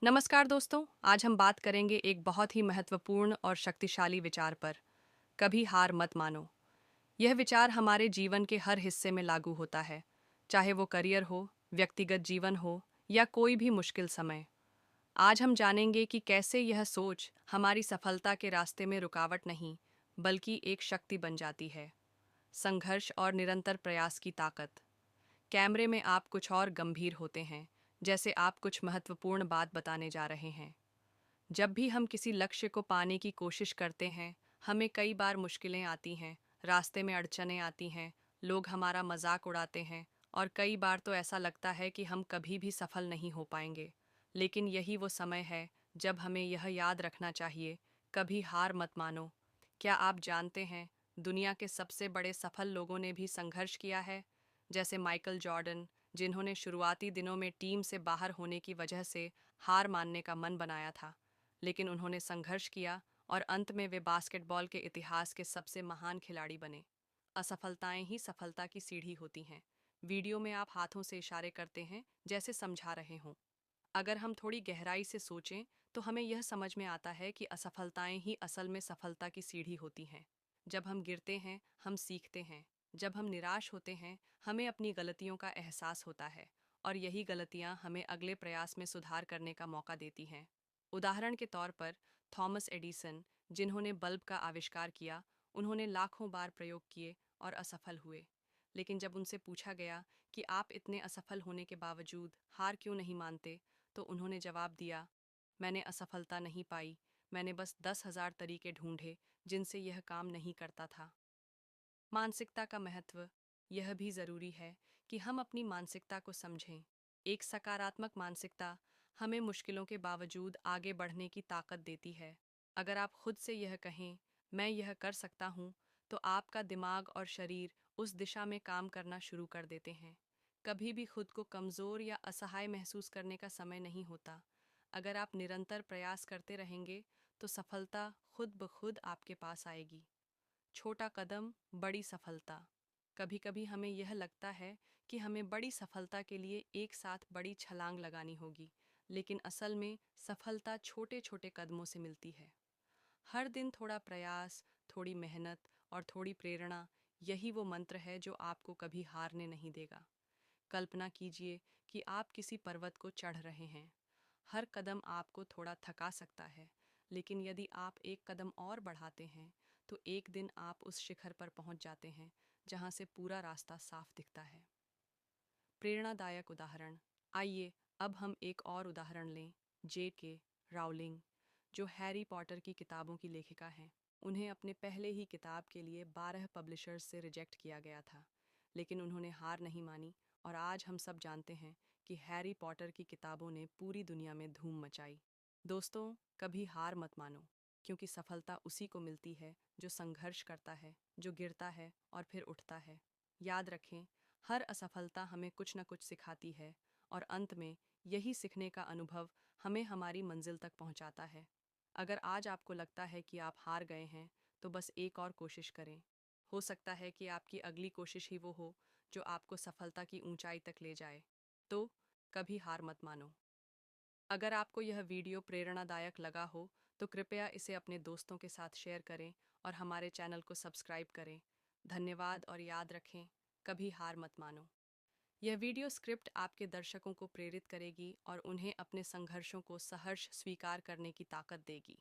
नमस्कार दोस्तों, आज हम बात करेंगे एक बहुत ही महत्वपूर्ण और शक्तिशाली विचार पर। कभी हार मत मानो। यह विचार हमारे जीवन के हर हिस्से में लागू होता है, चाहे वो करियर हो, व्यक्तिगत जीवन हो या कोई भी मुश्किल समय। आज हम जानेंगे कि कैसे यह सोच हमारी सफलता के रास्ते में रुकावट नहीं, बल्कि एक शक्ति बन जाती है। संघर्ष और निरंतर प्रयास की ताकत। कैमरे में आप कुछ और गंभीर होते हैं, जैसे आप कुछ महत्वपूर्ण बात बताने जा रहे हैं। जब भी हम किसी लक्ष्य को पाने की कोशिश करते हैं, हमें कई बार मुश्किलें आती हैं, रास्ते में अड़चनें आती हैं, लोग हमारा मजाक उड़ाते हैं और कई बार तो ऐसा लगता है कि हम कभी भी सफल नहीं हो पाएंगे। लेकिन यही वो समय है जब हमें यह याद रखना चाहिए, कभी हार मत मानो। क्या आप जानते हैं, दुनिया के सबसे बड़े सफल लोगों ने भी संघर्ष किया है? जैसे माइकल जॉर्डन, जिन्होंने शुरुआती दिनों में टीम से बाहर होने की वजह से हार मानने का मन बनाया था, लेकिन उन्होंने संघर्ष किया और अंत में वे बास्केटबॉल के इतिहास के सबसे महान खिलाड़ी बने। असफलताएं ही सफलता की सीढ़ी होती हैं। वीडियो में आप हाथों से इशारे करते हैं, जैसे समझा रहे हों। अगर हम थोड़ी गहराई से सोचें, तो हमें यह समझ में आता है कि असफलताएं ही असल में सफलता की सीढ़ी होती हैं। जब हम गिरते हैं, हम सीखते हैं। जब हम निराश होते हैं, हमें अपनी गलतियों का एहसास होता है, और यही गलतियां हमें अगले प्रयास में सुधार करने का मौका देती हैं। उदाहरण के तौर पर, थॉमस एडिसन, जिन्होंने बल्ब का आविष्कार किया, उन्होंने लाखों बार प्रयोग किए और असफल हुए। लेकिन जब उनसे पूछा गया कि आप इतने असफल होने के बावजूद हार क्यों नहीं मानते, तो उन्होंने जवाब दिया, मैंने असफलता नहीं पाई, मैंने बस 10,000 तरीके ढूंढे जिनसे यह काम नहीं करता था। मानसिकता का महत्व। यह भी ज़रूरी है कि हम अपनी मानसिकता को समझें। एक सकारात्मक मानसिकता हमें मुश्किलों के बावजूद आगे बढ़ने की ताकत देती है। अगर आप खुद से यह कहें, मैं यह कर सकता हूँ, तो आपका दिमाग और शरीर उस दिशा में काम करना शुरू कर देते हैं। कभी भी खुद को कमज़ोर या असहाय महसूस करने का समय नहीं होता। अगर आप निरंतर प्रयास करते रहेंगे, तो सफलता खुद ब खुद आपके पास आएगी। छोटा कदम, बड़ी सफलता। कभी कभी हमें यह लगता है कि हमें बड़ी सफलता के लिए एक साथ बड़ी छलांग लगानी होगी, लेकिन असल में सफलता छोटे छोटे कदमों से मिलती है। हर दिन थोड़ा प्रयास, थोड़ी मेहनत और थोड़ी प्रेरणा, यही वो मंत्र है जो आपको कभी हारने नहीं देगा। कल्पना कीजिए कि आप किसी पर्वत को चढ़ रहे हैं। हर कदम आपको थोड़ा थका सकता है, लेकिन यदि आप एक कदम और बढ़ाते हैं, तो एक दिन आप उस शिखर पर पहुंच जाते हैं जहां से पूरा रास्ता साफ दिखता है। प्रेरणादायक उदाहरण। आइए अब हम एक और उदाहरण लें, J.K. राउलिंग, जो हैरी पॉटर की किताबों की लेखिका हैं। उन्हें अपने पहले ही किताब के लिए 12 पब्लिशर्स से रिजेक्ट किया गया था, लेकिन उन्होंने हार नहीं मानी, और आज हम सब जानते हैं कि हैरी पॉटर की किताबों ने पूरी दुनिया में धूम मचाई। दोस्तों, कभी हार मत मानो, क्योंकि सफलता उसी को मिलती है जो संघर्ष करता है, जो गिरता है और फिर उठता है। याद रखें, हर असफलता हमें कुछ न कुछ सिखाती है, और अंत में यही सीखने का अनुभव हमें हमारी मंजिल तक पहुंचाता है। अगर आज आपको लगता है कि आप हार गए हैं, तो बस एक और कोशिश करें। हो सकता है कि आपकी अगली कोशिश ही वो हो जो आपको सफलता की ऊंचाई तक ले जाए। तो कभी हार मत मानो। अगर आपको यह वीडियो प्रेरणादायक लगा हो, तो कृपया इसे अपने दोस्तों के साथ शेयर करें और हमारे चैनल को सब्सक्राइब करें। धन्यवाद, और याद रखें, कभी हार मत मानो। यह वीडियो स्क्रिप्ट आपके दर्शकों को प्रेरित करेगी और उन्हें अपने संघर्षों को सहर्ष स्वीकार करने की ताकत देगी।